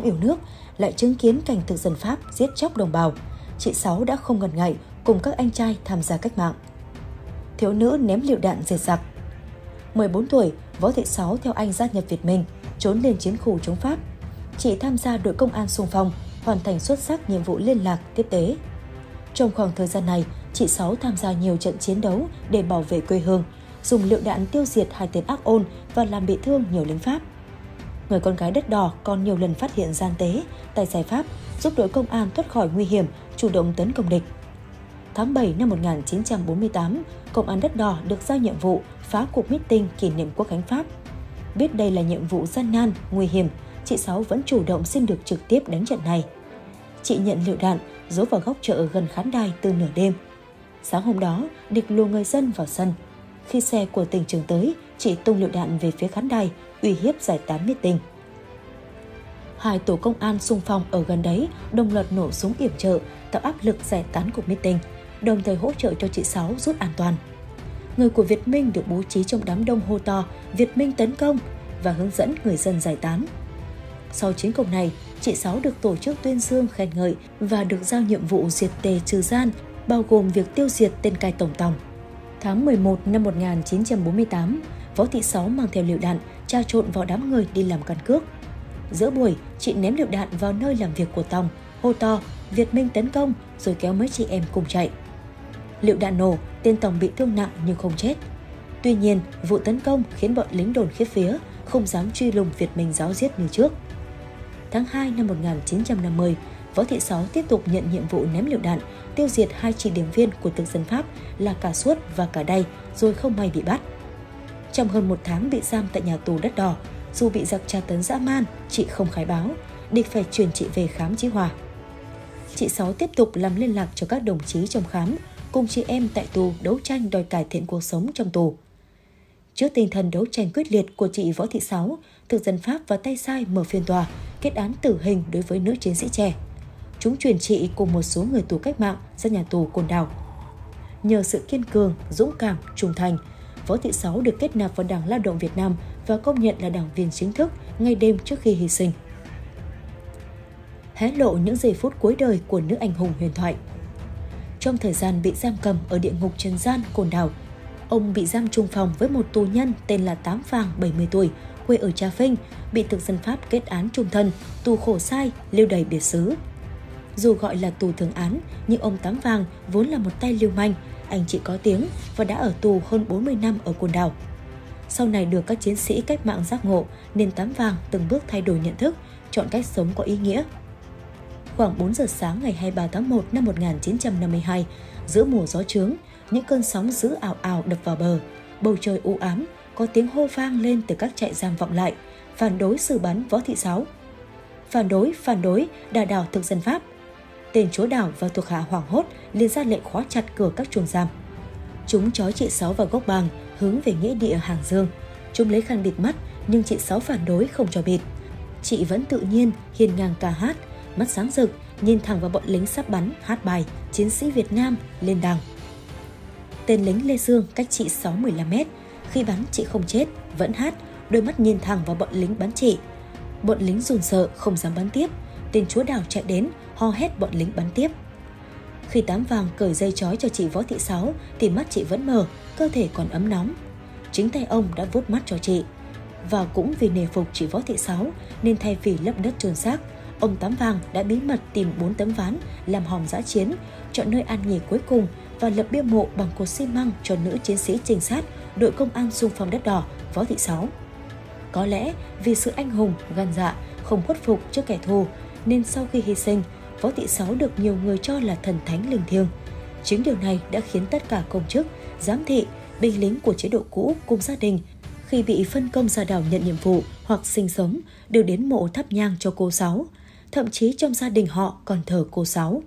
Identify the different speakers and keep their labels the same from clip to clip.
Speaker 1: yêu nước, lại chứng kiến cảnh thực dân Pháp giết chóc đồng bào, chị Sáu đã không ngần ngại cùng các anh trai tham gia cách mạng. Thiếu nữ ném lựu đạn diệt giặc. 14 tuổi, Võ Thị Sáu theo anh gia nhập Việt Minh, trốn lên chiến khu chống Pháp. Chị tham gia đội công an xung phong, hoàn thành xuất sắc nhiệm vụ liên lạc, tiếp tế. Trong khoảng thời gian này, chị Sáu tham gia nhiều trận chiến đấu để bảo vệ quê hương, dùng lựu đạn tiêu diệt 2 tên ác ôn và làm bị thương nhiều lính Pháp. Người con gái đất đỏ còn nhiều lần phát hiện gian tế, tay sai Pháp, giúp đội công an thoát khỏi nguy hiểm, chủ động tấn công địch. Tháng 7 năm 1948, Công an đất đỏ được giao nhiệm vụ phá cuộc meeting kỷ niệm Quốc khánh Pháp. Biết đây là nhiệm vụ gian nan, nguy hiểm, chị Sáu vẫn chủ động xin được trực tiếp đánh trận này. Chị nhận lựu đạn, giấu vào góc chợ gần khán đài từ nửa đêm. Sáng hôm đó, địch lùa người dân vào sân. Khi xe của tỉnh trưởng tới, chị tung lựu đạn về phía khán đài, uy hiếp giải tán meeting. 2 tổ công an xung phong ở gần đấy đồng loạt nổ súng yểm trợ, tạo áp lực giải tán cuộc meeting, đồng thời hỗ trợ cho chị Sáu rút an toàn. Người của Việt Minh được bố trí trong đám đông hô to "Việt Minh tấn công" và hướng dẫn người dân giải tán. Sau chiến công này, chị Sáu được tổ chức tuyên dương khen ngợi và được giao nhiệm vụ diệt tề trừ gian, bao gồm việc tiêu diệt tên cai tổng tòng. Tháng 11 năm 1948, Võ Thị Sáu mang theo lựu đạn tra trộn vào đám người đi làm căn cước. Giữa buổi, chị ném lựu đạn vào nơi làm việc của Tòng, hô to "Việt Minh tấn công" rồi kéo mấy chị em cùng chạy. Lựu đạn nổ, tên Tòng bị thương nặng nhưng không chết. Tuy nhiên, vụ tấn công khiến bọn lính đồn khiếp vía, không dám truy lùng Việt Minh giáo giết như trước. Tháng 2 năm 1950, Võ Thị Sáu tiếp tục nhận nhiệm vụ ném lựu đạn, tiêu diệt 2 chỉ điểm viên của thực dân Pháp là Cả Suốt và Cả Đay, rồi không may bị bắt. Trong hơn 1 tháng bị giam tại nhà tù Đất Đỏ, dù bị giặc tra tấn dã man, chị không khai báo, địch phải chuyển chị về khám Chí Hòa. Chị Sáu tiếp tục làm liên lạc cho các đồng chí trong khám, cùng chị em tại tù đấu tranh đòi cải thiện cuộc sống trong tù. Trước tinh thần đấu tranh quyết liệt của chị Võ Thị Sáu, thực dân Pháp và tay sai mở phiên tòa, kết án tử hình đối với nữ chiến sĩ trẻ. Chúng chuyển chị cùng một số người tù cách mạng ra nhà tù Côn Đảo. Nhờ sự kiên cường, dũng cảm, trung thành, Võ Thị Sáu được kết nạp vào Đảng Lao động Việt Nam và công nhận là đảng viên chính thức ngay đêm trước khi hy sinh. Hé lộ những giây phút cuối đời của nữ anh hùng huyền thoại. Trong thời gian bị giam cầm ở địa ngục trần gian Côn Đảo, ông bị giam chung phòng với một tù nhân tên là Tám Vàng 70 tuổi, quê ở Trà Vinh, bị thực dân Pháp kết án chung thân, tù khổ sai, lưu đày biệt xứ. Dù gọi là tù thường án, nhưng ông Tám Vàng vốn là một tay lưu manh, anh chị có tiếng và đã ở tù hơn 40 năm ở Côn Đảo. Sau này được các chiến sĩ cách mạng giác ngộ nên Tám Vàng từng bước thay đổi nhận thức, chọn cách sống có ý nghĩa. Khoảng 4 giờ sáng ngày 23 tháng 1 năm 1952, giữa mùa gió trướng, những cơn sóng dữ ào ào đập vào bờ, bầu trời u ám, có tiếng hô vang lên từ các trại giam vọng lại, phản đối xử bắn Võ Thị Sáu. Phản đối, đà đảo thực dân Pháp. Tên chúa đảo và thuộc hạ hoảng hốt liền ra lệnh khóa chặt cửa các chuồng giam. Chúng trói chị Sáu vào gốc bàng, hướng về nghĩa địa Hàng Dương. Chúng lấy khăn bịt mắt, nhưng chị Sáu phản đối không cho bịt. Chị vẫn tự nhiên, hiên ngang ca hát, mắt sáng rực, nhìn thẳng vào bọn lính sắp bắn, hát bài "Chiến sĩ Việt Nam" lên đàng. Tên lính Lê Dương cách chị 15 mét. Khi bắn chị không chết, vẫn hát, đôi mắt nhìn thẳng vào bọn lính bắn chị. Bọn lính run sợ, không dám bắn tiếp. Tên chúa đảo chạy đến, ho hét bọn lính bắn tiếp. Khi Tám Vàng cởi dây trói cho chị Võ Thị Sáu thì mắt chị vẫn mờ, cơ thể còn ấm nóng. Chính tay ông đã vuốt mắt cho chị. Và cũng vì nể phục chị Võ Thị Sáu nên thay vì lấp đất chôn xác, ông Tám Vàng đã bí mật tìm 4 tấm ván làm hòm dã chiến, chọn nơi an nghỉ cuối cùng và lập bia mộ bằng cột xi măng cho nữ chiến sĩ trinh sát đội công an xung phong Đất Đỏ Võ Thị Sáu. Có lẽ vì sự anh hùng, gan dạ, không khuất phục trước kẻ thù nên sau khi hy sinh, Võ Thị Sáu được nhiều người cho là thần thánh linh thiêng. Chính điều này đã khiến tất cả công chức, giám thị, binh lính của chế độ cũ cùng gia đình khi bị phân công ra đảo nhận nhiệm vụ hoặc sinh sống đều đến mộ thắp nhang cho cô Sáu. Thậm chí trong gia đình họ còn thờ cô Sáu.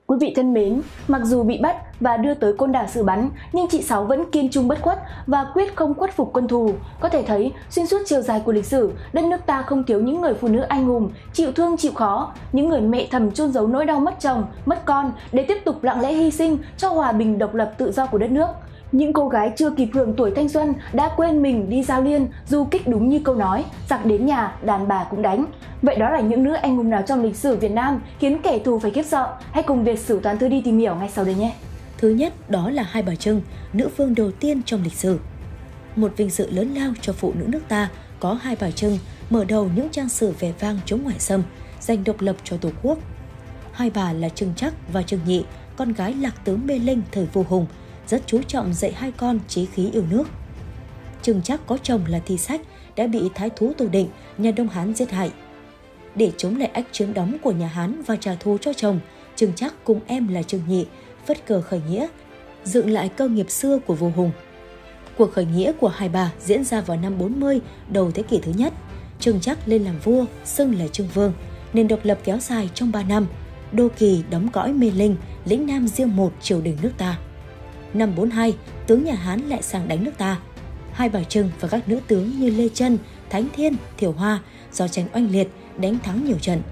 Speaker 2: Quý vị thân mến, mặc dù bị bắt và đưa tới Côn Đảo xử bắn, nhưng chị Sáu vẫn kiên trung bất khuất và quyết không khuất phục quân thù. Có thể thấy, xuyên suốt chiều dài của lịch sử, đất nước ta không thiếu những người phụ nữ anh hùng, chịu thương chịu khó, những người mẹ thầm chôn giấu nỗi đau mất chồng, mất con để tiếp tục lặng lẽ hy sinh cho hòa bình độc lập tự do của đất nước. Những cô gái chưa kịp hưởng tuổi thanh xuân đã quên mình đi giao liên, du kích đúng như câu nói, giặc đến nhà, đàn bà cũng đánh. Vậy đó là những nữ anh hùng nào trong lịch sử Việt Nam khiến kẻ thù phải khiếp sợ? Hãy cùng Việt Sử Toán Thư đi tìm hiểu ngay sau đây nhé!
Speaker 1: Thứ nhất đó là Hai Bà Trưng, nữ vương đầu tiên trong lịch sử. Một vinh dự lớn lao cho phụ nữ nước ta có Hai Bà Trưng mở đầu những trang sử vẻ vang chống ngoại xâm, giành độc lập cho Tổ quốc. Hai bà là Trưng Trắc và Trưng Nhị, con gái lạc tướng Mê Linh thời vua Hùng, rất chú trọng dạy hai con chí khí yêu nước. Trưng Trắc có chồng là Thi Sách, đã bị thái thú Tô Định, nhà Đông Hán giết hại. Để chống lại ách chiếm đóng của nhà Hán và trả thù cho chồng, Trưng Trắc cùng em là Trưng Nhị phất cờ khởi nghĩa, dựng lại cơ nghiệp xưa của vua Hùng. Cuộc khởi nghĩa của hai bà diễn ra vào năm 40 đầu thế kỷ thứ nhất. Trưng Trắc lên làm vua, xưng là Trưng Vương, nền độc lập kéo dài trong 3 năm. Đô Kỳ đóng cõi Mê Linh, lĩnh Nam riêng một triều đình nước ta. Năm 42, tướng nhà Hán lại sang đánh nước ta. Hai Bà Trưng và các nữ tướng như Lê Chân, Thánh Thiên, Thiểu Hoa do tranh oanh liệt đánh thắng nhiều trận.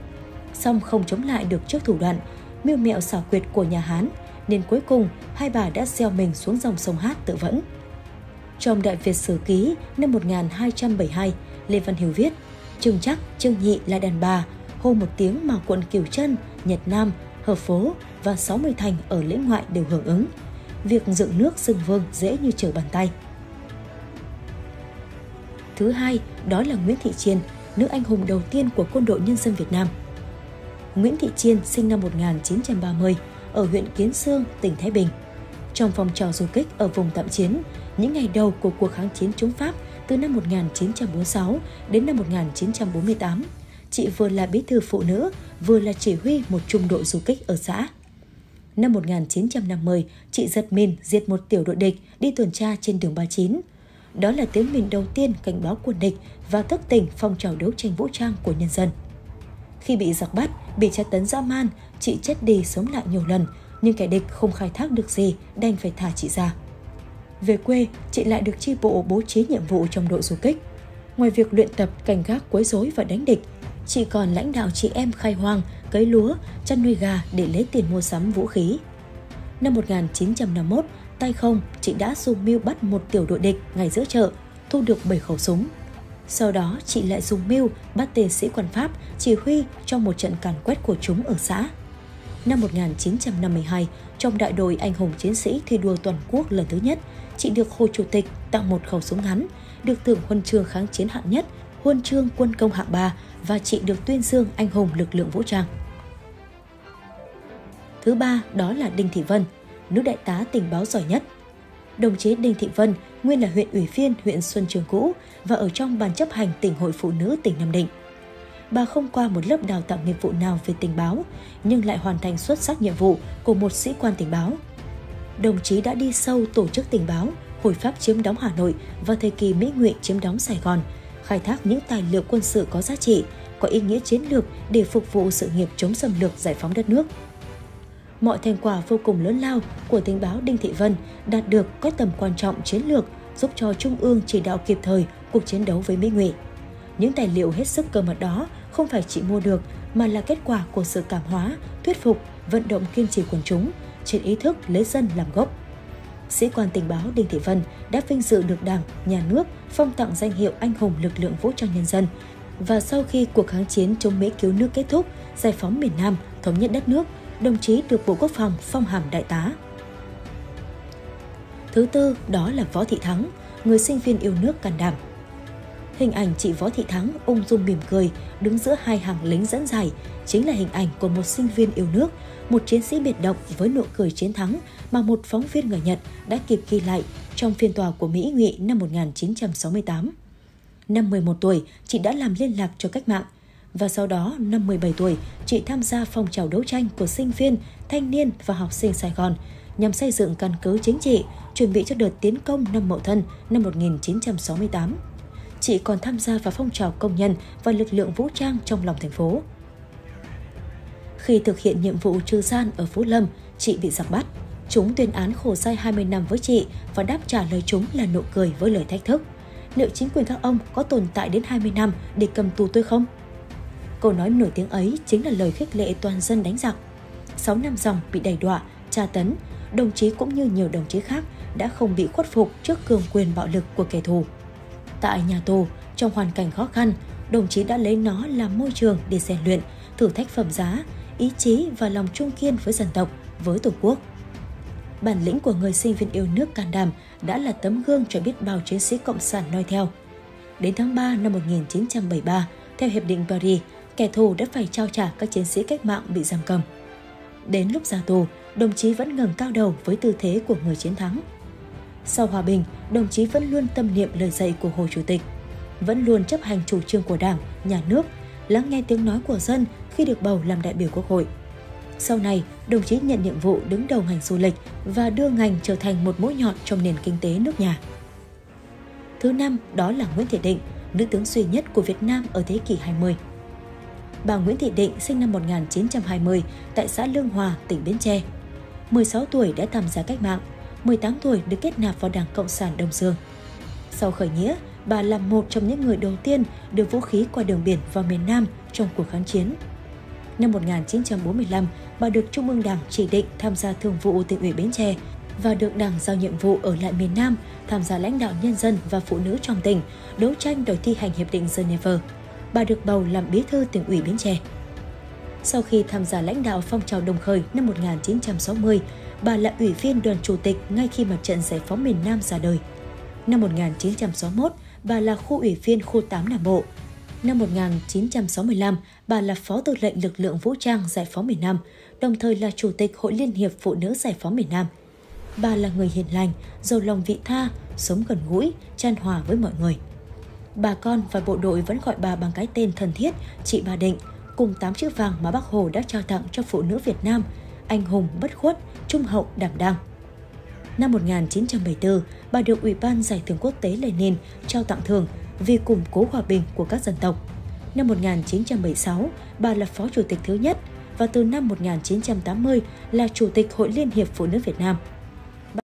Speaker 1: Song không chống lại được trước thủ đoạn, mưu mẹo xảo quyệt của nhà Hán, nên cuối cùng hai bà đã gieo mình xuống dòng sông Hát tự vẫn. Trong Đại Việt Sử Ký năm 1272, Lê Văn Hiếu viết: Trưng Trắc, Trưng Nhị là đàn bà, hô một tiếng mà quận Cửu Chân, Nhật Nam, Hợp Phố và 60 thành ở lĩnh ngoại đều hưởng ứng. Việc dựng nước xưng vương dễ như trở bàn tay. Thứ hai, đó là Nguyễn Thị Chiên, nữ anh hùng đầu tiên của Quân đội Nhân dân Việt Nam. Nguyễn Thị Chiên sinh năm 1930 ở huyện Kiến Xương, tỉnh Thái Bình. Trong phong trào du kích ở vùng tạm chiến, những ngày đầu của cuộc kháng chiến chống Pháp từ năm 1946 đến năm 1948, chị vừa là bí thư phụ nữ, vừa là chỉ huy một trung đội du kích ở xã. Năm 1950, chị giật mìn diệt một tiểu đội địch đi tuần tra trên đường 39. Đó là tiếng mìn đầu tiên cảnh báo quân địch và thức tỉnh phong trào đấu tranh vũ trang của nhân dân. Khi bị giặc bắt, bị tra tấn dã man, chị chết đi sống lại nhiều lần, nhưng kẻ địch không khai thác được gì, đành phải thả chị ra. Về quê, chị lại được chi bộ bố trí nhiệm vụ trong đội du kích. Ngoài việc luyện tập canh gác quấy rối và đánh địch, chị còn lãnh đạo chị em khai hoang, cấy lúa, chăn nuôi gà để lấy tiền mua sắm vũ khí. Năm 1951, tay không, chị đã dùng mưu bắt một tiểu đội địch ngay giữa chợ, thu được 7 khẩu súng. Sau đó, chị lại dùng mưu bắt tên sĩ quan Pháp chỉ huy trong một trận càn quét của chúng ở xã. Năm 1952, trong đại đội anh hùng chiến sĩ thi đua toàn quốc lần thứ nhất, chị được Hồ Chủ tịch tặng một khẩu súng ngắn, được thưởng huân chương kháng chiến hạng nhất, huân chương quân công hạng 3 và chị được tuyên dương anh hùng lực lượng vũ trang. Thứ ba, đó là Đinh Thị Vân, nữ đại tá tình báo giỏi nhất. Đồng chí Đinh Thị Vân nguyên là huyện ủy viên huyện Xuân Trường cũ và ở trong ban chấp hành tỉnh Hội Phụ nữ tỉnh Nam Định. Bà không qua một lớp đào tạo nghiệp vụ nào về tình báo, nhưng lại hoàn thành xuất sắc nhiệm vụ của một sĩ quan tình báo. Đồng chí đã đi sâu tổ chức tình báo, hồi Pháp chiếm đóng Hà Nội và thời kỳ Mỹ Ngụy chiếm đóng Sài Gòn, khai thác những tài liệu quân sự có giá trị, có ý nghĩa chiến lược để phục vụ sự nghiệp chống xâm lược giải phóng đất nước. Mọi thành quả vô cùng lớn lao của tình báo Đinh Thị Vân đạt được có tầm quan trọng chiến lược, giúp cho Trung ương chỉ đạo kịp thời cuộc chiến đấu với Mỹ Ngụy. Những tài liệu hết sức cơ mật đó không phải chị mua được mà là kết quả của sự cảm hóa, thuyết phục, vận động kiên trì quần chúng trên ý thức lấy dân làm gốc. Sĩ quan tình báo Đinh Thị Vân đã vinh dự được Đảng, Nhà nước phong tặng danh hiệu Anh hùng lực lượng vũ trang nhân dân. Và sau khi cuộc kháng chiến chống Mỹ cứu nước kết thúc, giải phóng miền Nam, thống nhất đất nước, đồng chí được Bộ Quốc phòng phong hàm đại tá. Thứ tư, đó là Võ Thị Thắng, người sinh viên yêu nước can đảm. Hình ảnh chị Võ Thị Thắng ung dung mỉm cười, đứng giữa hai hàng lính dẫn giải, chính là hình ảnh của một sinh viên yêu nước, một chiến sĩ biệt động với nụ cười chiến thắng mà một phóng viên người Nhật đã kịp ghi lại trong phiên tòa của Mỹ Ngụy năm 1968. Năm 11 tuổi, chị đã làm liên lạc cho cách mạng. Và sau đó, năm 17 tuổi, chị tham gia phong trào đấu tranh của sinh viên, thanh niên và học sinh Sài Gòn nhằm xây dựng căn cứ chính trị, chuẩn bị cho đợt tiến công năm Mậu Thân năm 1968. Chị còn tham gia vào phong trào công nhân và lực lượng vũ trang trong lòng thành phố. Khi thực hiện nhiệm vụ trừ gian ở Phú Lâm, chị bị giặc bắt. Chúng tuyên án khổ sai 20 năm với chị và đáp trả lời chúng là nụ cười với lời thách thức. Liệu chính quyền các ông có tồn tại đến 20 năm để cầm tù tôi không? Câu nói nổi tiếng ấy chính là lời khích lệ toàn dân đánh giặc. 6 năm dòng bị đày đọa, tra tấn, đồng chí cũng như nhiều đồng chí khác đã không bị khuất phục trước cường quyền bạo lực của kẻ thù. Tại nhà tù, trong hoàn cảnh khó khăn, đồng chí đã lấy nó làm môi trường để rèn luyện, thử thách phẩm giá, ý chí và lòng trung kiên với dân tộc, với Tổ quốc. Bản lĩnh của người sinh viên yêu nước can đảm đã là tấm gương cho biết bao chiến sĩ cộng sản noi theo. Đến tháng 3 năm 1973, theo Hiệp định Paris, kẻ thù đã phải trao trả các chiến sĩ cách mạng bị giam cầm. Đến lúc ra tù, đồng chí vẫn ngẩng cao đầu với tư thế của người chiến thắng. Sau hòa bình, đồng chí vẫn luôn tâm niệm lời dạy của Hồ Chủ tịch, vẫn luôn chấp hành chủ trương của Đảng, Nhà nước, lắng nghe tiếng nói của dân khi được bầu làm đại biểu Quốc hội. Sau này, đồng chí nhận nhiệm vụ đứng đầu ngành du lịch và đưa ngành trở thành một mũi nhọn trong nền kinh tế nước nhà. Thứ năm, đó là Nguyễn Thị Định, nữ tướng duy nhất của Việt Nam ở thế kỷ 20. Bà Nguyễn Thị Định sinh năm 1920 tại xã Lương Hòa, tỉnh Bến Tre. 16 tuổi đã tham gia cách mạng, 18 tuổi được kết nạp vào Đảng Cộng sản Đông Dương. Sau khởi nghĩa, bà là một trong những người đầu tiên đưa vũ khí qua đường biển vào miền Nam trong cuộc kháng chiến. Năm 1945, bà được Trung ương Đảng chỉ định tham gia Thường vụ Tỉnh ủy Bến Tre và được Đảng giao nhiệm vụ ở lại miền Nam, tham gia lãnh đạo nhân dân và phụ nữ trong tỉnh, đấu tranh đòi thi hành Hiệp định Geneva. Bà được bầu làm bí thư Tỉnh ủy Bến Tre. Sau khi tham gia lãnh đạo phong trào Đồng Khởi năm 1960, bà là ủy viên đoàn chủ tịch ngay khi Mặt trận Giải phóng miền Nam ra đời. Năm 1961, bà là khu ủy viên khu 8 Nam Bộ. Năm 1965, bà là Phó Tư lệnh Lực lượng Vũ trang Giải phóng miền Nam, đồng thời là Chủ tịch Hội Liên hiệp Phụ nữ Giải phóng miền Nam. Bà là người hiền lành, giàu lòng vị tha, sống gần gũi, chan hòa với mọi người. Bà con và bộ đội vẫn gọi bà bằng cái tên thân thiết, chị Bà Định, cùng 8 chữ vàng mà Bác Hồ đã trao tặng cho phụ nữ Việt Nam: anh hùng, bất khuất, trung hậu, đảm đang. Năm 1974, bà được Ủy ban Giải thưởng Quốc tế Lenin trao tặng thưởng vì củng cố hòa bình của các dân tộc. Năm 1976, bà là Phó Chủ tịch thứ nhất và từ năm 1980 là Chủ tịch Hội Liên hiệp Phụ nữ Việt Nam.